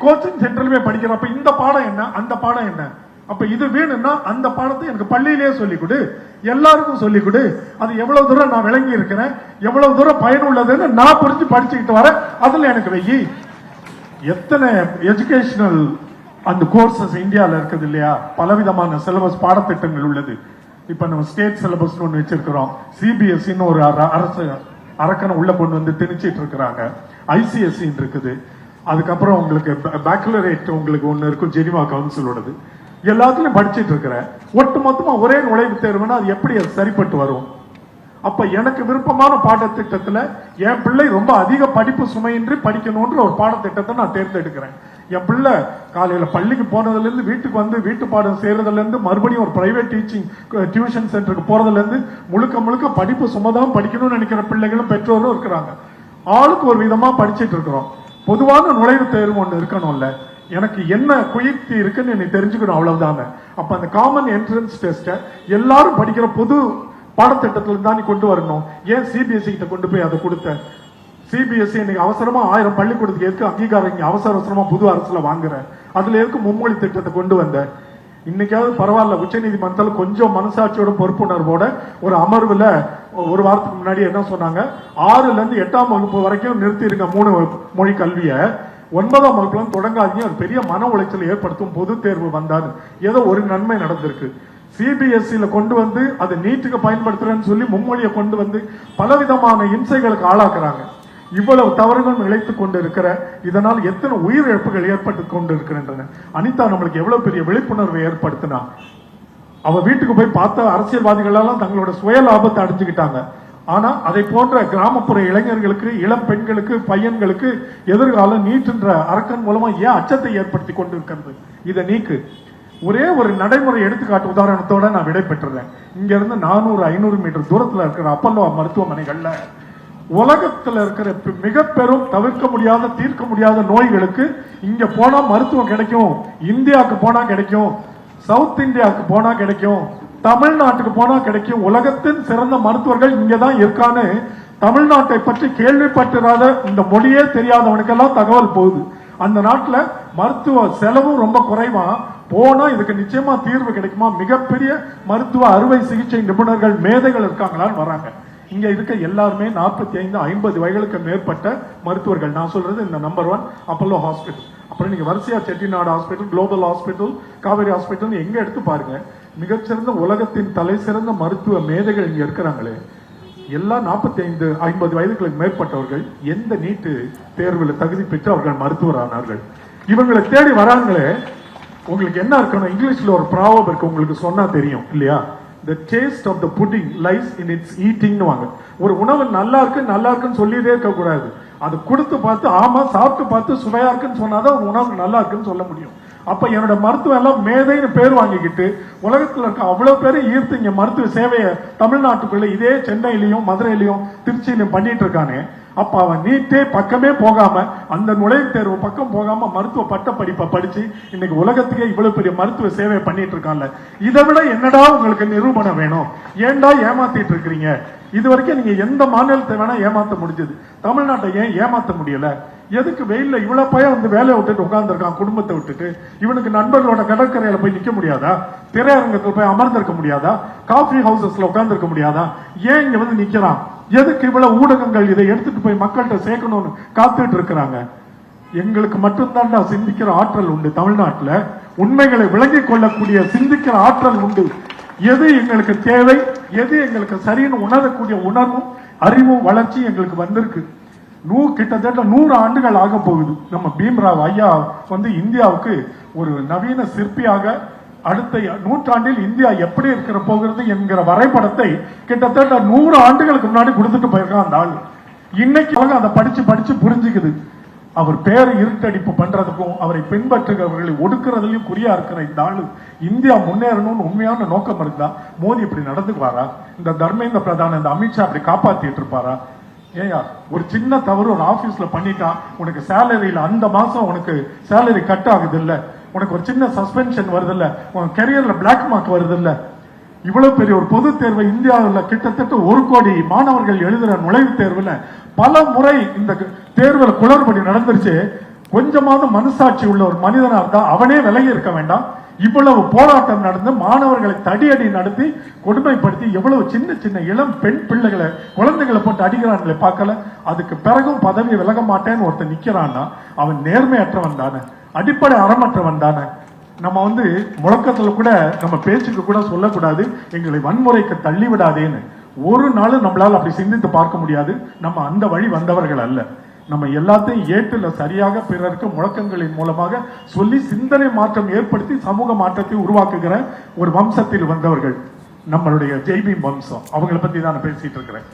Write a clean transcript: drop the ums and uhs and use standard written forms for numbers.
Coaching சென்டர்லயே படிக்கிறப்ப இந்த பாடம் என்ன அந்த பாடம் என்ன, அப்ப இது வேணும்னா அந்த பாடத்தை எனக்கு பள்ளியிலேயே சொல்லிக் கொடு, எல்லாருக்கும் சொல்லிக் கொடு. அது எவ்வளவு தூரம் நான் விளங்கி இருக்கிறேன், எவ்வளவு தூரம் பயனுள்ளதுன்னு நான் புரிஞ்சு படிச்சுக்கிட்டு வரேன், அதுல எனக்கு வெயி. எத்தனை எஜுகேஷனல் அந்த கோர்சஸ் இந்தியாவில் இருக்குது இல்லையா, பலவிதமான சிலபஸ் பாடத்திட்டங்கள் உள்ளது. இப்ப நம்ம ஸ்டேட் சிலபஸ் ஒன்று வச்சிருக்கிறோம், சிபிஎஸ்இன்னு ஒரு அரசு அரக்கனை உள்ள கொண்டு வந்து திணிச்சிட்டு இருக்கிறாங்க, ஐசிஎஸ்சி இருக்குது. அதுக்கப்புறம் உங்களுக்கு பேக்குலரேட் உங்களுக்கு ஒன்று இருக்கும், ஜெனிவா கவுன்சிலோடது. எல்லாத்துலயும் படிச்சுட்டு இருக்கிறேன். ஒட்டு மொத்தமா ஒரே நுழைவுத் தேர்வுனா அது எப்படி அது சரிப்பட்டு வரும்? அப்ப எனக்கு விருப்பமான பாடத்திட்டத்துல என் பிள்ளை ரொம்ப அதிக படிப்பு சுமையின்றி படிக்கணும்ன்ற ஒரு பாடத்திட்டத்தை நான் தேர்ந்தெடுக்கிறேன். என் பிள்ளை காலையில பள்ளிக்கு போனதுல இருந்து வீட்டுக்கு வந்து வீட்டு பாடம் செய்யறதுல இருந்து மறுபடியும் ஒரு பிரைவேட் டீச்சிங் டியூஷன் சென்டருக்கு போறதுல இருந்து முழுக்க முழுக்க படிப்பு சுமதான் படிக்கணும்னு நினைக்கிற பிள்ளைகளும் பெற்றோரும் இருக்கிறாங்க. ஆளுக்கு ஒரு விதமா படிச்சுட்டு இருக்கிறோம். பொதுவான நுழைவுத் தேர்வு ஒண்ணு இருக்கணும்ல, எனக்கு என்ன குயிர்த்தி இருக்குன்னு நீ தெரிஞ்சுக்கணும், அவ்வளவுதாங்க. அப்ப அந்த காமன் என்ட்ரன்ஸ் டெஸ்ட எல்லாரும் படிக்கிற பொது பாடத்திட்டத்துல தான் நீ கொண்டு வரணும். ஏன் சிபிஎஸ்இ கிட்ட கொண்டு போய் அதை கொடுத்த? சிபிஎஸ்இ இன்னைக்கு அவசரமா 1000 பள்ளிக்கூடத்துக்கு எதுக்கு அங்கீகாரம் இங்க அவசரமா புது அரசுல வாங்குற? அதுல எதுக்கு மும்மொழி திட்டத்தை கொண்டு வந்த? இன்னைக்காவது பரவாயில்ல, உச்ச நீதிமன்றத்தில் கொஞ்சம் மனசாட்சியோட பொறுப்புணர்வோட ஒரு அமர்வுல ஒரு வாரத்துக்கு முன்னாடி என்ன சொன்னாங்க, 6ல இருந்து 8ஆம் வகுப்பு வரைக்கும் நிறுத்திருங்க 3 மொழி கல்வியை, 9ஆம் வகுப்புல தொடங்காதீங்க, ஒரு பெரிய மன உளைச்சல் ஏற்படுத்தும் பொது தேர்வு வந்தாரு. ஏதோ ஒரு நன்மை நடந்திருக்கு. சிபிஎஸ்இல கொண்டு வந்து அதை நீட்டுக்கு பயன்படுத்துறேன்னு சொல்லி மும்மொழியை கொண்டு வந்து பலவிதமான இம்சைகளுக்கு ஆளாக்குறாங்க. இவ்வளவு தவறுகள் இழைத்துக் கொண்டு இருக்கிற இதனால் எத்தனை உயிரிழப்புகள் ஏற்பட்டு கொண்டு இருக்கின்றன. அனிதா நம்மளுக்கு எவ்வளவு பெரிய விழிப்புணர்வை ஏற்படுத்தினா, அவ வீட்டுக்கு போய் பார்த்த அரசியல்வாதிகள் எல்லாம் தங்களோட சுய லாபத்தை அடைஞ்சுக்கிட்டாங்க. ஆனா அதை போன்ற கிராமப்புற இளைஞர்களுக்கு, இளம் பெண்களுக்கு, பையன்களுக்கு எதிர்காலம் நீட்டுன்ற அரக்கன் மூலமா ஏன் அச்சத்தை ஏற்படுத்தி கொண்டு இருக்கிறது? இதை நீக்கு. ஒரே ஒரு நடைமுறை எடுத்துக்காட்டு உதாரணத்தோட நான் விடை பெற்றுறேன். இங்க இருந்து 400-500 மீட்டர் தூரத்துல இருக்கிற அப்பல்லோ மருத்துவமனைகள்ல உலகத்துல இருக்கிற மிக பெரும் தவிர்க்க முடியாத தீர்க்க முடியாத நோய்களுக்கு இங்க போனா மருத்துவம் கிடைக்கும். இந்தியாவுக்கு போனா கிடைக்கும், சவுத் இந்தியாவுக்கு போனா கிடைக்கும், தமிழ்நாட்டுக்கு போனா கிடைக்கும். உலகத்தின் சிறந்த மருத்துவர்கள் இங்கதான் இருக்கான்னு தமிழ்நாட்டை பற்றி கேள்விப்பட்டிராத, இந்த மொழியே தெரியாதவனுக்கெல்லாம் தகவல் போகுது. அந்த நாட்டுல மருத்துவ செலவும் ரொம்ப குறைவா, போனா இதுக்கு நிச்சயமா தீர்வு கிடைக்குமா, மிகப்பெரிய மருத்துவ அறுவை சிகிச்சை நிபுணர்கள் மேதைகள் இருக்காங்களான்னு வராங்க. இங்க இருக்க எல்லாருமே 45-50 வயதுக்கு மேற்பட்ட மருத்துவர்கள். நான் சொல்றது இந்த நம்பர் 1 அப்பல்லோ ஹாஸ்பிட்டல். அப்புறம் நீங்க வரிசையா Chettinad hospital, global hospital, Kaveri hospital எங்க எடுத்து பாருங்க, மிகச்சிறந்த உலகத்தின் தலை சிறந்த மருத்துவ மேதைகள் இங்க இருக்கிறாங்களே, எல்லாம் 45-50 வயதுகளுக்கு மேற்பட்டவர்கள் எந்த நீட்டு தேர்வில் தகுதி பெற்று அவர்கள் மருத்துவர் ஆனார்கள். இவங்களை தேடி வராங்களே. உங்களுக்கு என்ன இருக்கணும், இங்கிலீஷ்ல ஒரு ப்ராவர்ப் இருக்கு, உங்களுக்கு சொன்னா தெரியும் இல்லையா, the taste of the pudding lies in its eating னு வாங்க. ஒரு உணவு நல்லா இருக்குன்னு சொல்லிட்டே இருக்க கூடாது, அது கொடுத்து பார்த்து ஆமா சாப்பிட்டு பார்த்து சுவையா இருக்குன்னு சொன்னாதான் ஒரு உணவு நல்லா இருக்குன்னு சொல்ல முடியும். அப்ப என்னோட மருத்துவம் எல்லாம் மேதைன்னு பேர் வாங்கிக்கிட்டு உலகத்துல இருக்க அவ்வளவு பேரை ஈர்த்து இங்க மருத்துவ சேவையை தமிழ்நாட்டுக்குள்ள இதே சென்னையிலையும் மதுரையிலையும் திருச்சியிலையும் பண்ணிட்டு இருக்கானே. அப்ப அவன் நீட்டே பக்கமே போகாம, அந்த நுழைவுத் தேர்வு பக்கம் போகாம மருத்துவ பட்ட படிப்பை படிச்சு இன்னைக்கு உலகத்துக்கே இவ்வளவு பெரிய மருத்துவ சேவை பண்ணிட்டு இருக்கான்ல, இதை விட என்னடா உங்களுக்கு நிரூபணம் வேணும்? ஏன்டா ஏமாத்திட்டு இருக்கிறீங்க? இது வரைக்கும் நீங்க எந்த மாநிலத்தை வேணா ஏமாத்த முடிஞ்சது, தமிழ்நாட்டை ஏன் ஏமாத்த முடியல? எதுக்கு வெயில்ல இவ்வளவு பையன் வந்து வேலையை விட்டுட்டு உட்கார்ந்துருக்கான், குடும்பத்தை விட்டுட்டு? இவனுக்கு நண்பர்களோட கடற்கரையில போய் நிக்க முடியாதா? திரையரங்கத்தில் போய் அமர்ந்திருக்க முடியாதா? காஃபி ஹவுசஸ்ல உட்கார்ந்துருக்க முடியாதா? ஏன் இங்க வந்து நிக்கிறான்? எதுக்கு இவ்வளவு ஊடகங்கள் இதை எடுத்துட்டு போய் மக்கள்கிட்ட சேர்க்கணும்னு காத்துட்டு இருக்கிறாங்க? எங்களுக்கு மட்டும்தான் சிந்திக்கிற ஆற்றல் உண்டு தமிழ்நாட்டுல, உண்மைகளை விளங்கிக் கொள்ளக்கூடிய சிந்திக்கிற ஆற்றல் உண்டு. எது எங்களுக்கு தேவை, எது எங்களுக்கு சரின்னு உணரக்கூடிய உணர்வும் அறிவும் வளர்ச்சி எங்களுக்கு வந்திருக்கு. கிட்டத்தட்ட 100 ஆண்டுகள் ஆக போகுது. நம்ம பீம்ராவ் ஐயா வந்து இந்தியாவுக்கு ஒரு நவீன சிற்பியாக அடுத்த நூற்றாண்டில் இந்தியா எப்படி இருக்கிற போகிறது என்கிற வரைபடத்தை கிட்டத்தட்ட 100 ஆண்டுகளுக்கு முன்னாடி கொடுத்துட்டு போயிருக்கான் அந்த ஆள். இன்னைக்கு அதை படிச்சு புரிஞ்சுக்குது. அவர் பேரை இருட்டடிப்பு பண்றதுக்கும் அவரை பின்பற்றுகிறவர்களை ஒடுக்குறதுலயும் குறியா இருக்கிற இந்த ஆளு இந்தியா முன்னேறணும்னு உண்மையான நோக்கம் இருந்தா மோடி இப்படி நடந்துக்குவாரா? இந்த தர்மேந்திர பிரதான், இந்த அமித்ஷா அப்படி காப்பாத்திட்டு இருப்பாரா? ஏயா, ஒரு சின்ன தவறு ஒரு ஆபீஸ்ல பண்ணிட்டா உனக்கு சேலரியில அந்த மாசம் உனக்கு சேலரி கட் ஆகுது இல்ல, உனக்கு ஒரு சின்ன சஸ்பென்ஷன் வருது இல்ல, உன் கெரியர்ல பிளாக் மார்க் வருது இல்ல. இவ்வளவு பெரிய ஒரு பொது தேர்வை இந்தியாவில் கிட்டத்தட்ட 1 கோடி மாணவர்கள் எழுதுற நுழைவுத் தேர்வுல பல முறை இந்த தேர்வுல குளறுபடி நடந்துருச்சு. கொஞ்சமாவது மனசாட்சி உள்ள ஒரு மனிதனா இருந்தா அவனே விலகி இருக்க வேண்டாம். இவ்வளவு போராட்டம் நடந்து மாணவர்களை தடியடி நடத்தி கொடுமைப்படுத்தி எவ்வளவு சின்ன சின்ன இளம் பெண் பிள்ளைகளை குழந்தைகளை போட்டு அடிக்கிறான்களை பார்க்கல. அதுக்கு பிறகும் பதவி விலக மாட்டேன்னு ஒருத்தர் நிக்கிறான்னா அவன் நேர்மையற்றவன் தானே, அடிப்படை அறமற்றவன் தானே. நம்ம முழக்கத்துல கூட நம்ம பேச்சுக்கு கூட சொல்லக்கூடாது எங்களை வன்முறைக்கு தள்ளிவிடாதேன்னு. ஒரு நாள் நம்மளால அப்படி சிந்தித்து பார்க்க முடியாது. நம்ம அந்த வழி வந்தவர்கள் அல்ல. நம்ம எல்லாத்தையும் ஏற்றுல சரியாக பிறருக்கு முழக்கங்களின் மூலமாக சொல்லி சிந்தனை மாற்றம் ஏற்படுத்தி சமூக மாற்றத்தை உருவாக்குகிற ஒரு வம்சத்தில் வந்தவர்கள் நம்மளுடைய ஜெய்பீம் வம்சம். அவங்களை பத்தி தான் நான் பேசிட்டு இருக்கிறேன்.